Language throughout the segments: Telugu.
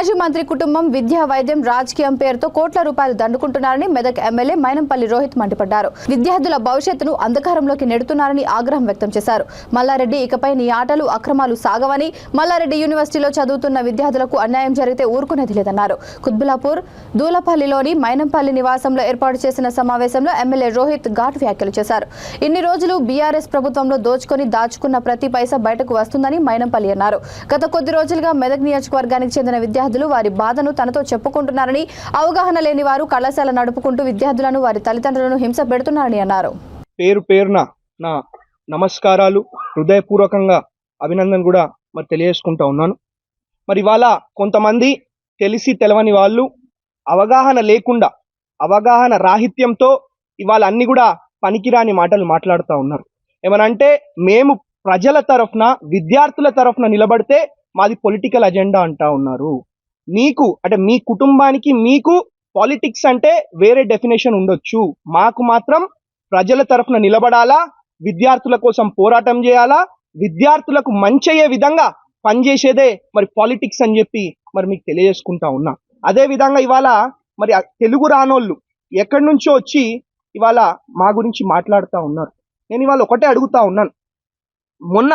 మాజీ మంత్రి కుటుంబం విద్యా వైద్యం రాజకీయం పేరుతో కోట్ల రూపాయలు దండుకుంటున్నారని మెదక్ ఎమ్మెల్యే మైనంపల్లి రోహిత్ మండిపడ్డారు. విద్యార్థుల భవిష్యత్తును అంధకారంలోకి నెడుతున్నారని ఆగ్రహం వ్యక్తం చేశారు. మల్లారెడ్డి ఇకపై నీ ఆటలు అక్రమాలు సాగవని, మల్లారెడ్డి యూనివర్సిటీలో చదువుతున్న విద్యార్థులకు అన్యాయం జరిగితే ఊరుకునేది లేదన్నారు. కుత్బులాపూర్ దూలపల్లిలోని మైనంపల్లి నివాసంలో ఏర్పాటు చేసిన సమావేశంలో ఎమ్మెల్యే రోహిత్ ఘాటు వ్యాఖ్యలు చేశారు. ఇన్ని రోజులు బీఆర్ఎస్ ప్రభుత్వంలో దోచుకొని దాచుకున్న ప్రతి పైసా బయటకు వస్తుందని మైనంపల్లి అన్నారు. గత కొద్ది రోజులుగా మెదక్ నియోజకవర్గానికి చెందిన విద్యార్థులు వారి బాధను తనతో చెప్పుకుంటున్నారని, అవగాహన లేని వారు కళాశాల నడుపుకుంటూ విద్యార్థులను వారి తల్లిదండ్రులను హింస పెడుతున్నారని అన్నారు. పేరు పేరున నా నమస్కారాలు, హృదయపూర్వకంగా అభినందన కూడా తెలియజేసుకుంటా ఉన్నాను. మరి ఇవాళ కొంతమంది తెలిసి తెలవని వాళ్ళు అవగాహన లేకుండా, అవగాహన రాహిత్యంతో ఇవాళ అన్ని కూడా పనికిరాని మాటలు మాట్లాడుతూ ఉన్నారు. ఏమనంటే మేము ప్రజల తరఫున, విద్యార్థుల తరఫున నిలబడితే మాది పొలిటికల్ అజెండా అంటా ఉన్నారు. మీకు అంటే మీ కుటుంబానికి మీకు పాలిటిక్స్ అంటే వేరే డెఫినేషన్ ఉండొచ్చు, మాకు మాత్రం ప్రజల తరఫున నిలబడాలా, విద్యార్థుల కోసం పోరాటం చేయాలా, విద్యార్థులకు మంచయ్యే విధంగా పనిచేసేదే మరి పాలిటిక్స్ అని చెప్పి మరి మీకు తెలియజేసుకుంటా ఉన్నా. అదే విధంగా ఇవాళ మరి తెలుగు రానోళ్ళు ఎక్కడి నుంచో వచ్చి ఇవాళ మా గురించి మాట్లాడుతూ ఉన్నారు. నేను ఇవాళ ఒకటే అడుగుతా ఉన్నాను. మొన్న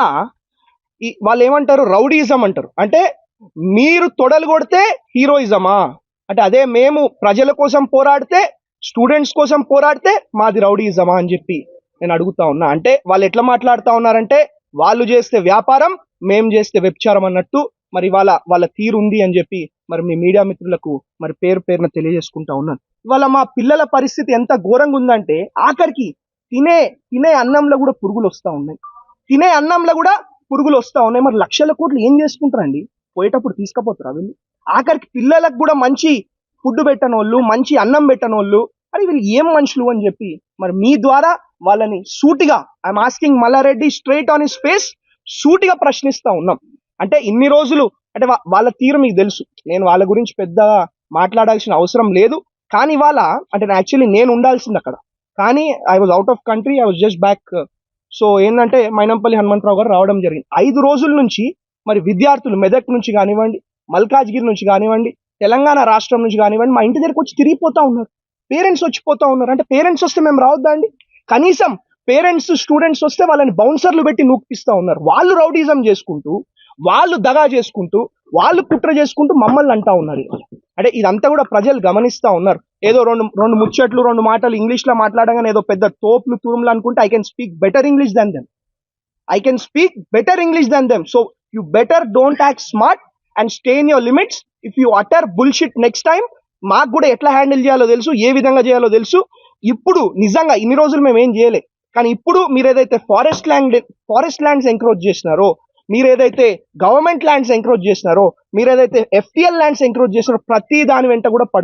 వాళ్ళు ఏమంటారు, రౌడీయిజం అంటారు. అంటే మీరు తొడలు కొడితే హీరోయిజమా? అంటే అదే మేము ప్రజల కోసం పోరాడితే, స్టూడెంట్స్ కోసం పోరాడితే మాది రౌడీయిజమా అని చెప్పి నేను అడుగుతా ఉన్నా. అంటే వాళ్ళు ఎట్లా మాట్లాడుతూ ఉన్నారంటే, వాళ్ళు చేస్తే వ్యాపారం, మేము చేస్తే వ్యభిచారం అన్నట్టు మరి వాళ్ళ తీరు ఉంది అని చెప్పి మరి మీ మీడియా మిత్రులకు మరి పేరున తెలియజేసుకుంటా ఉన్నాను. ఇవాళ మా పిల్లల పరిస్థితి ఎంత ఘోరంగా ఉందంటే, ఆఖరికి తినే అన్నంలో కూడా పురుగులు వస్తూ ఉన్నాయి. తినే అన్నంలో కూడా పురుగులు వస్తూ ఉన్నాయి. మరి లక్షల కోట్లు ఏం చేసుకుంటారండి? పోయేటప్పుడు తీసుకుపోతారా వీళ్ళు? ఆఖరికి పిల్లలకు కూడా మంచి ఫుడ్ పెట్టనోళ్ళు, మంచి అన్నం పెట్టనోళ్ళు, అది వీళ్ళు ఏం మనుషులు అని చెప్పి మరి మీ ద్వారా వాళ్ళని సూటిగా, I'm asking Malla Reddy straight on his face, సూటిగా ప్రశ్నిస్తా ఉన్నాం. అంటే ఇన్ని రోజులు అంటే వాళ్ళ తీరు మీకు తెలుసు, నేను వాళ్ళ గురించి పెద్దగా మాట్లాడాల్సిన అవసరం లేదు. కానీ వాళ్ళ అంటే యాక్చువల్లీ నేను ఉండాల్సింది అక్కడ, కానీ I was out of country, I was just back. So ఏంటంటే మైనంపల్లి హనుమంతరావు గారు రావడం జరిగింది. 5 రోజుల నుంచి మరి విద్యార్థులు మెదక్ నుంచి కానివ్వండి, మల్కాజ్గిరి నుంచి కానివ్వండి, తెలంగాణ రాష్ట్రం నుంచి కానివ్వండి, మా ఇంటి దగ్గరకు వచ్చి తిరిగిపోతా ఉన్నారు. పేరెంట్స్ వచ్చిపోతా ఉన్నారు. అంటే పేరెంట్స్ వస్తే మేము రావద్దా అండి? కనీసం పేరెంట్స్ స్టూడెంట్స్ వస్తే వాళ్ళని బౌన్సర్లు పెట్టి నూకిపిస్తూ ఉన్నారు. వాళ్ళు రౌడీజం చేసుకుంటూ, వాళ్ళు దగా చేసుకుంటూ, వాళ్ళు కుట్ర చేసుకుంటూ మమ్మల్ని అంటా ఉన్నారు. అంటే ఇదంతా కూడా ప్రజలు గమనిస్తూ ఉన్నారు. ఏదో రెండు ముచ్చట్లు, 2 మాటలు ఇంగ్లీష్లో మాట్లాడగానే ఏదో పెద్ద తోపులు తురుములు అనుకుంటే I can speak better English than them. So you better don't act smart and stay in your limits. If you utter bullshit next time, మాకు కూడా ఎట్లా హ్యాండిల్ చేయాలో తెలుసు, ఏ విధంగా చేయాలో తెలుసు. ఇప్పుడు నిజంగా ఇన్ని రోజులు మేము ఏం చేయలే, కానీ ఇప్పుడు మీరు ఏదైతే ఫారెస్ట్ ల్యాండ్స్ ఎంక్రోచ్ చేసినారో, మీరు ఏదైతే గవర్నమెంట్ ల్యాండ్స్ ఎంక్రోచ్ చేసినారో, మీరు ఏదైతే FTL ల్యాండ్స్ ఎంక్రోచ్ చేసినారో, ప్రతి దాని వెంట కూడా